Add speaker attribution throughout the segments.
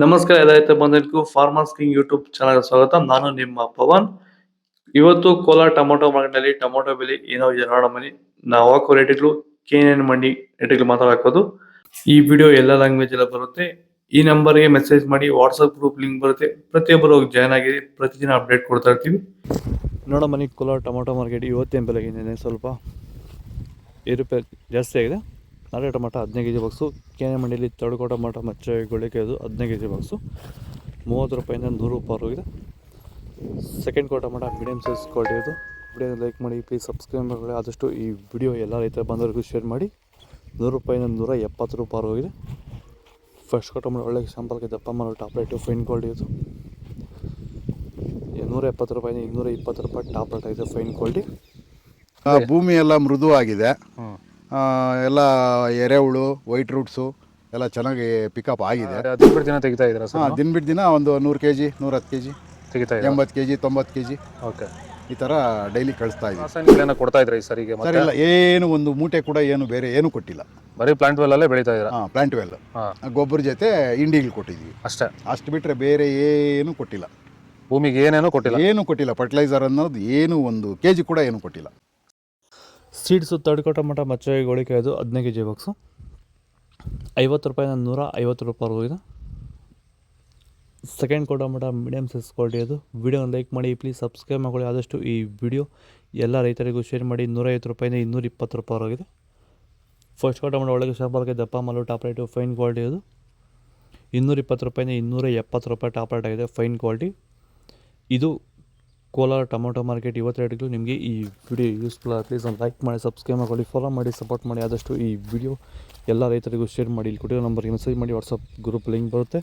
Speaker 1: ನಮಸ್ಕಾರ ಎಲ್ಲ ರೈತ ಬಂಧುಗಳಿಗೂ ಫಾರ್ಮರ್ಸ್ ಕಿಂಗ್ ಯೂಟ್ಯೂಬ್ ಚಾನಲ್ ಸ್ವಾಗತ. ನಾನು ನಿಮ್ಮ ಪವನ್. ಇವತ್ತು ಕೋಲಾರ ಟೊಮೊಟೊ ಮಾರ್ಕೆಟ್ನಲ್ಲಿ ಟೊಮೊಟೊ ಬೆಲೆ ಏನೋ ಇದೆ ನೋಡೋಣ ಬನ್ನಿ. ನಾವು ಹಾಕೋ ರೇಟ್ಗಳು KNN ಮಂಡಿ ರೇಟ್ಗಳು ಮಾತಾಡೋದು. ಈ ವಿಡಿಯೋ ಎಲ್ಲ ಲ್ಯಾಂಗ್ವೇಜ್ ಎಲ್ಲ ಬರುತ್ತೆ. ಈ ನಂಬರ್ಗೆ ಮೆಸೇಜ್ ಮಾಡಿ, ವಾಟ್ಸಪ್ ಗ್ರೂಪ್ ಲಿಂಕ್ ಬರುತ್ತೆ, ಪ್ರತಿಯೊಬ್ಬರು ಜಾಯ್ನ್ ಆಗಿ ಪ್ರತಿದಿನ ಅಪ್ಡೇಟ್ ಕೊಡ್ತಾ ಇರ್ತೀವಿ. ನೋಡೋ ಬನ್ನಿ, ಕೋಲಾರ ಟೊಮೊಟೊ ಮಾರ್ಕೆಟ್ ಇವತ್ತೇನು ಬೆಲೆಗಿದೆ, ಸ್ವಲ್ಪ ರೂಪಾಯಿ ಜಾಸ್ತಿ ಆಗಿದೆ. ನಾಳೆ ಟೊಮೊಟೊ 15 kg ಬಾಕ್ಸು. KNN ಮಂಡಿಯಲ್ಲಿ ತಡಕೋ ಟೊಮೊಟೊ ಮಚ್ಚೆ ಗೊಳಿಕೆ ಅದು 15 kg ಬಾಕ್ಸು 30 ರೂಪಾಯಿಂದ 100 ರೂಪಾಯಿ ಇದೆ. ಸೆಕೆಂಡ್ ಕೋ ಟೊಮೊಟೊ ಮೀಡಿಯಮ್ ಸೈಜ್ ಕ್ವಾಲಿಟಿ ಇದು. ವಿಡಿಯೋ ಲೈಕ್ ಮಾಡಿ, ಪ್ಲೀಸ್ ಸಬ್ಸ್ಕ್ರೈಬ್ ಮಾಡಿ. ಆದಷ್ಟು ಈ ವಿಡಿಯೋ ಎಲ್ಲ ರೈತ ಬಂದವರಿಗೂ ಶೇರ್ ಮಾಡಿ. 100 ರೂಪಾಯಿಂದ 170 ರೂಪಾಯಿ ಹೋಗಿದೆ. ಫಸ್ಟ್ ಕೋ ಟೊಮೊಟೊ ಒಳ್ಳೆ ಶಾಂಪಲ್ಗೆ ದಪ್ಪ ಮಾಡೋ ಟಾಪ್ ರೇಟು ಫೈನ್ ಕ್ವಾಲಿಟಿ ಇದು. 170 ರೂಪಾಯಿಂದ 220 ರೂಪಾಯಿ ಟಾಪ್ ರೇಟ್ ಆಗಿದೆ, ಫೈನ್ ಕ್ವಾಲಿಟಿ.
Speaker 2: ಭೂಮಿ ಎಲ್ಲ ಮೃದುವಾಗಿದೆ. ಎಲ್ಲ ಎರೆಹುಳು, ವೈಟ್ ರೂಟ್ಸು ಎಲ್ಲ ಚೆನ್ನಾಗಿ ಪಿಕಪ್ ಆಗಿದೆ.
Speaker 3: ದಿನ ಬಿಟ್ಟು ದಿನ ತೆಗಿತಾ ಇದ್ದೀರಾ ಸರ್?
Speaker 2: ದಿನ ಬಿಟ್ಟು ದಿನ ಒಂದು 100 kg 110 kg
Speaker 3: ತೆಗಿತಾ ಇದ್ದೀರಾ?
Speaker 2: 80 kg 90 kg
Speaker 3: ಓಕೆ.
Speaker 2: ಈ ಥರ ಡೈಲಿ ಕಳಿಸ್ತಾ ಇದ್ದೀವಿ.
Speaker 3: ರಾಸಾಯನಿಕಗಳನ್ನ ಕೊಡ್ತಾ ಇದ್ರಾ ಈ ಸರಿಗೆ?
Speaker 2: ಸರ್ ಇಲ್ಲ, ಏನು ಒಂದು ಮೂಟೆ ಕೂಡ ಏನು ಬೇರೆ ಏನು ಕೊಟ್ಟಿಲ್ಲ.
Speaker 3: ಬರೀ ಪ್ಲಾಂಟ್ ವೆಲ್ ಅಲ್ಲೇ ಬೆಳೀತಾ ಇದ್ದೀರಾ?
Speaker 2: ಪ್ಲಾಂಟ್ ವೆಲ್ ಗೊಬ್ಬರ ಜೊತೆ ಇಂಡಿಗಳು ಕೊಟ್ಟಿದ್ವಿ
Speaker 3: ಅಷ್ಟೇ.
Speaker 2: ಅಷ್ಟು ಬಿಟ್ಟರೆ ಬೇರೆ ಏನು ಕೊಟ್ಟಿಲ್ಲ.
Speaker 3: ಭೂಮಿಗೆ ಏನೇನೋ ಕೊಟ್ಟಿಲ್ಲ?
Speaker 2: ಏನು ಕೊಟ್ಟಿಲ್ಲ. ಫರ್ಟಿಲೈಸರ್ ಅನ್ನೋದು ಏನು 1 kg ಕೂಡ ಏನು ಕೊಟ್ಟಿಲ್ಲ.
Speaker 1: ಸೀಡ್ಸು ತಡ್ಕೋ ಟೊಮೊಟೊ ಮಚ್ಚೆ ಗೋಳಿಕೆ ಅದು 15 kg ಬಾಕ್ಸು 50 ರೂಪಾಯಿಂದ 150 ರೂಪಾಯಿ ಹೋಗಿದೆ. ಸೆಕೆಂಡ್ ಕೋ ಟೊಮೊಟೊ ಮೀಡಿಯಮ್ ಸೈಜ್ ಕ್ವಾಲಿಟಿ ಅದು. ವಿಡಿಯೋನ ಲೈಕ್ ಮಾಡಿ, ಪ್ಲೀಸ್ ಸಬ್ಸ್ಕ್ರೈಬ್ ಮಾಡಿ. ಆದಷ್ಟು ಈ ವಿಡಿಯೋ ಎಲ್ಲ ರೈತರಿಗೂ ಶೇರ್ ಮಾಡಿ. 150 ರೂಪಾಯಿಂದ 220 ರೂಪಾಯಿ ಹೋಗಿದೆ. ಫಸ್ಟ್ ಕೋ ಟೊಮೊಟೊ ಒಳಗೆ ಶಾಂಪಲ್ಗೆ ದಪ್ಪ ಮಾಲು ಟಾಪ್ ರೇಟು ಫೈನ್ ಕ್ವಾಲಿಟಿ ಅದು. 220 ರೂಪಾಯಿಂದ 270 ರೂಪಾಯಿ ಟಾಪ್ ರೇಟ್ ಆಗಿದೆ, ಫೈನ್ ಕ್ವಾಲಿಟಿ. ಇದು ಕೋಲಾರ ಟೊಮೊಟೊ ಮಾರ್ಕೆಟ್ ಇವತ್ತು ರೇಟ್ಗಳು. ನಿಮಗೆ ಈ ವಿಡಿಯೋ ಯೂಸ್ಫುಲ್ ಆಗಿ ಪ್ಲೀಸ್ ಒಂದು ಲೈಕ್ ಮಾಡಿ, ಸಬ್ಸ್ಕ್ರೈಬ್ ಮಾಡಿ, ಫಾಲೋ ಮಾಡಿ, ಸಪೋರ್ಟ್ ಮಾಡಿ. ಆದಷ್ಟು ಈ ವಿಡಿಯೋ ಎಲ್ಲ ರೈತರಿಗೂ ಶೇರ್ ಮಾಡಿ. ಇಲ್ಲಿ ಕೊಟ್ಟಿರೋ ನಂಬರ್ಗೆ ಮೆಸೇಜ್ ಮಾಡಿ, ವಾಟ್ಸಪ್ ಗ್ರೂಪ್ ಲಿಂಕ್ ಬರುತ್ತೆ,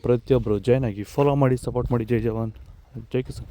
Speaker 1: ಪ್ರತಿಯೊಬ್ಬರು ಜಾಯ್ನ್ ಆಗಿ ಫಾಲೋ ಮಾಡಿ, ಸಪೋರ್ಟ್ ಮಾಡಿ. ಜೈ ಜವಾನ್, ಜೈ ಕಿಸಾನ್.